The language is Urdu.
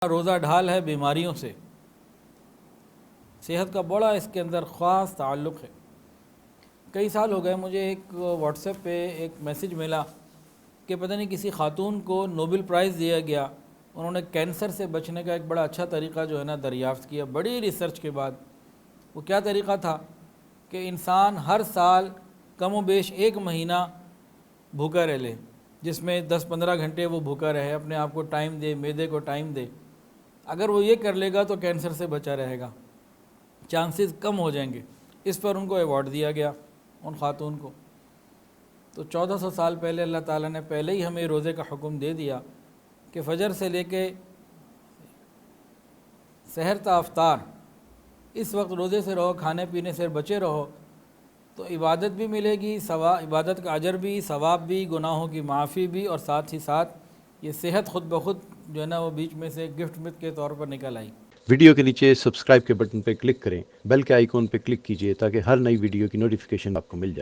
روزہ ڈھال ہے بیماریوں سے، صحت کا بڑا اس کے اندر خاص تعلق ہے۔ کئی سال ہو گئے مجھے ایک واٹس ایپ پہ ایک میسیج ملا کہ پتہ نہیں کسی خاتون کو نوبل پرائز دیا گیا، انہوں نے کینسر سے بچنے کا ایک بڑا اچھا طریقہ جو ہے نا دریافت کیا بڑی ریسرچ کے بعد۔ وہ کیا طریقہ تھا کہ انسان ہر سال کم و بیش 1 مہینہ بھوکا رہ لے، جس میں 10-15 گھنٹے وہ بھوکا رہے، اپنے آپ کو ٹائم دے، معدے کو ٹائم دے۔ اگر وہ یہ کر لے گا تو کینسر سے بچا رہے گا، چانسز کم ہو جائیں گے۔ اس پر ان کو ایوارڈ دیا گیا، ان خاتون کو۔ تو 1400 سال پہلے اللہ تعالیٰ نے پہلے ہی ہمیں روزے کا حکم دے دیا کہ فجر سے لے کے سحر تا افطار اس وقت روزے سے رہو، کھانے پینے سے بچے رہو، تو عبادت بھی ملے گی، عبادت کا اجر بھی، ثواب بھی، گناہوں کی معافی بھی، اور ساتھ ہی ساتھ یہ صحت خود بخود جو ہے نا وہ بیچ میں سے گفٹ مت کے طور پر نکل آئی۔ ویڈیو کے نیچے سبسکرائب کے بٹن پہ کلک کریں، بیل کے آئیکن پہ کلک کیجئے تاکہ ہر نئی ویڈیو کی نوٹیفیکیشن آپ کو مل جائے۔